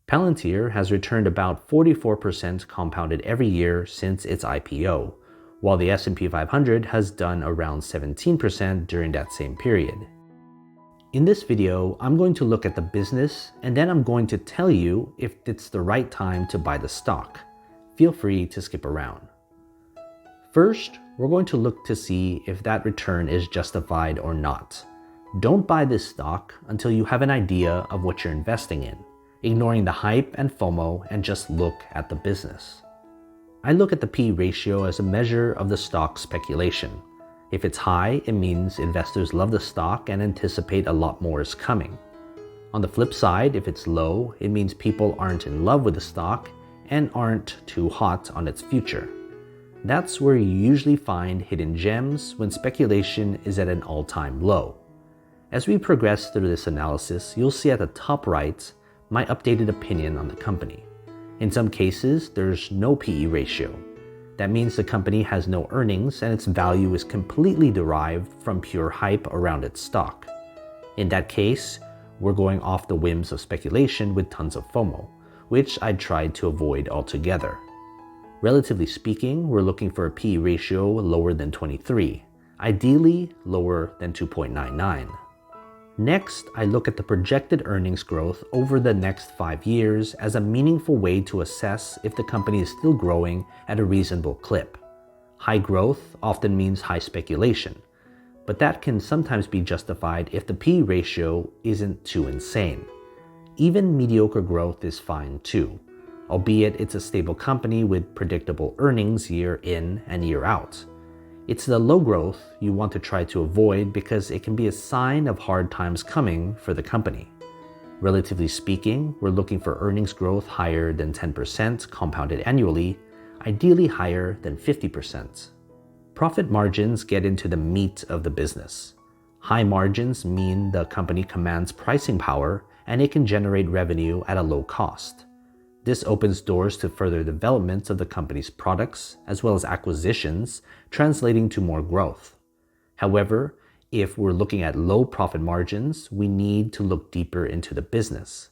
Palantir has returned about 44% compounded every year since its IPO, while the S&P 500 has done around 17% during that same period. In this video, I'm going to look at the business and then I'm going to tell you if it's the right time to buy the stock. Feel free to skip around. First, we're going to look to see if that return is justified or not. Don't buy this stock until you have an idea of what you're investing in, ignoring the hype and FOMO and just look at the business. I look at the P/E ratio as a measure of the stock's speculation. If it's high, it means investors love the stock and anticipate a lot more is coming. On the flip side, if it's low, it means people aren't in love with the stock and aren't too hot on its future. That's where you usually find hidden gems when speculation is at an all-time low. As we progress through this analysis, you'll see at the top right my updated opinion on the company. In some cases, there's no P/E ratio. That means the company has no earnings and its value is completely derived from pure hype around its stock. In that case, we're going off the whims of speculation with tons of FOMO, which I'd tried to avoid altogether. Relatively speaking, we're looking for a P/E ratio lower than 23, ideally lower than 2.99. Next, I look at the projected earnings growth over the next 5 years as a meaningful way to assess if the company is still growing at a reasonable clip. High growth often means high speculation, but that can sometimes be justified if the P/E ratio isn't too insane. Even mediocre growth is fine too, albeit it's a stable company with predictable earnings year in and year out. It's the low growth you want to try to avoid because it can be a sign of hard times coming for the company. Relatively speaking, we're looking for earnings growth higher than 10% compounded annually, ideally higher than 50%. Profit margins get into the meat of the business. High margins mean the company commands pricing power and it can generate revenue at a low cost. This opens doors to further development of the company's products, as well as acquisitions, translating to more growth. However, if we're looking at low profit margins, we need to look deeper into the business.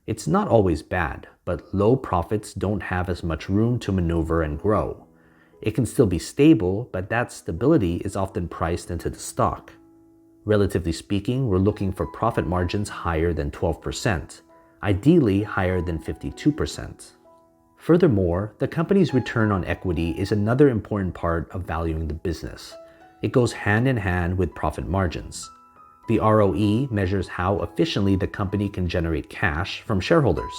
It's not always bad, but low profits don't have as much room to maneuver and grow. It can still be stable, but that stability is often priced into the stock. Relatively speaking, we're looking for profit margins higher than 12%. Ideally higher than 52%. Furthermore, the company's return on equity is another important part of valuing the business. It goes hand in hand with profit margins. The ROE measures how efficiently the company can generate cash from shareholders.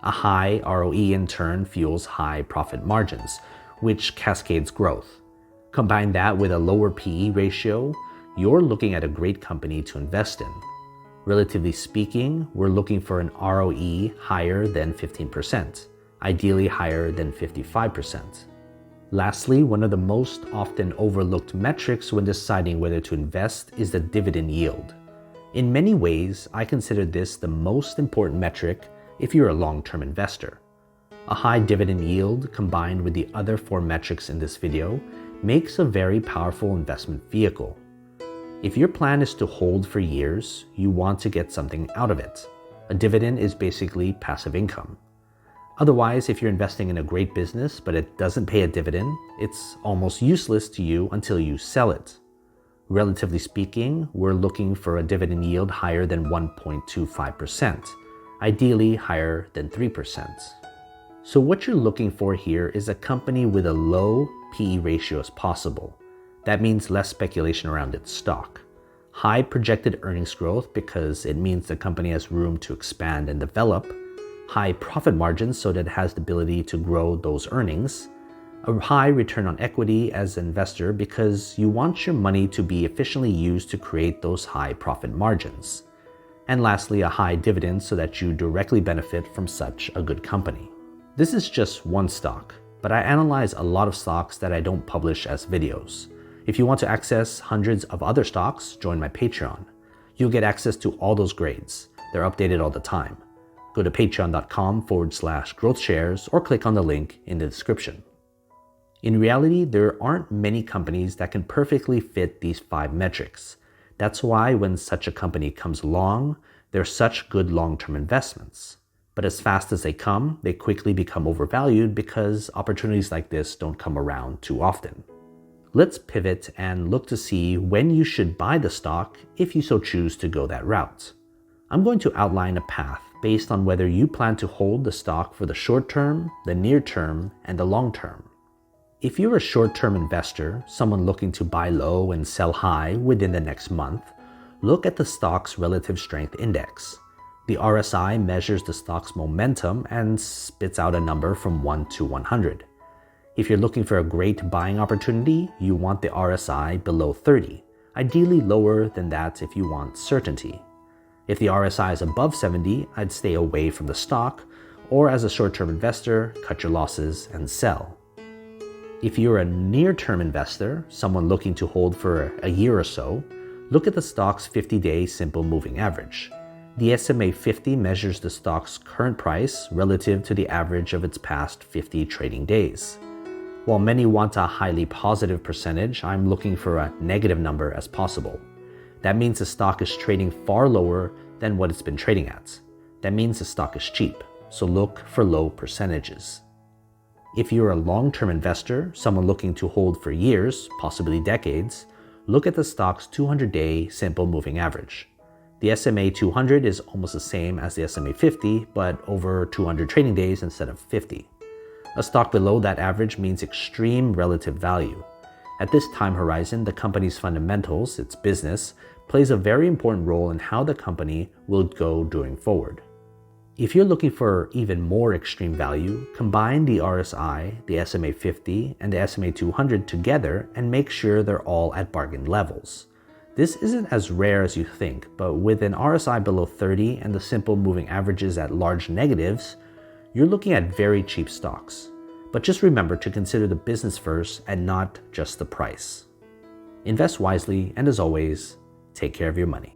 A high ROE in turn fuels high profit margins, which cascades growth. Combine that with a lower P/E ratio, you're looking at a great company to invest in. Relatively speaking, we're looking for an ROE higher than 15%, ideally higher than 55%. Lastly, one of the most often overlooked metrics when deciding whether to invest is the dividend yield. In many ways, I consider this the most important metric if you're a long-term investor. A high dividend yield combined with the other 4 metrics in this video makes a very powerful investment vehicle. If your plan is to hold for years, you want to get something out of it. A dividend is basically passive income. Otherwise, if you're investing in a great business but it doesn't pay a dividend, it's almost useless to you until you sell it. Relatively speaking, we're looking for a dividend yield higher than 1.25%, ideally higher than 3%. So what you're looking for here is a company with a low P/E ratio as possible. That means less speculation around its stock. High projected earnings growth because it means the company has room to expand and develop. High profit margins so that it has the ability to grow those earnings. A high return on equity as an investor because you want your money to be efficiently used to create those high profit margins. And lastly, a high dividend so that you directly benefit from such a good company. This is just one stock, but I analyze a lot of stocks that I don't publish as videos. If you want to access hundreds of other stocks, join my Patreon. You'll get access to all those grades. They're updated all the time. Go to patreon.com/GrowthShares or click on the link in the description. In reality, there aren't many companies that can perfectly fit these 5 metrics. That's why when such a company comes along, they're such good long-term investments. But as fast as they come, they quickly become overvalued because opportunities like this don't come around too often. Let's pivot and look to see when you should buy the stock if you so choose to go that route. I'm going to outline a path based on whether you plan to hold the stock for the short term, the near term, and the long term. If you're a short-term investor, someone looking to buy low and sell high within the next month, look at the stock's relative strength index. The RSI measures the stock's momentum and spits out a number from 1 to 100. If you're looking for a great buying opportunity, you want the RSI below 30, ideally lower than that if you want certainty. If the RSI is above 70, I'd stay away from the stock, or as a short-term investor, cut your losses and sell. If you're a near-term investor, someone looking to hold for a year or so, look at the stock's 50-day simple moving average. The SMA 50 measures the stock's current price relative to the average of its past 50 trading days. While many want a highly positive percentage, I'm looking for a negative number as possible. That means the stock is trading far lower than what it's been trading at. That means the stock is cheap, so look for low percentages. If you're a long-term investor, someone looking to hold for years, possibly decades, look at the stock's 200-day simple moving average. The SMA 200 is almost the same as the SMA 50, but over 200 trading days instead of 50. A stock below that average means extreme relative value. At this time horizon, the company's fundamentals, its business, plays a very important role in how the company will go going forward. If you're looking for even more extreme value, combine the RSI, the SMA 50, and the SMA 200 together and make sure they're all at bargain levels. This isn't as rare as you think, but with an RSI below 30 and the simple moving averages at large negatives, you're looking at very cheap stocks. But just remember to consider the business first and not just the price. Invest wisely, and as always, take care of your money.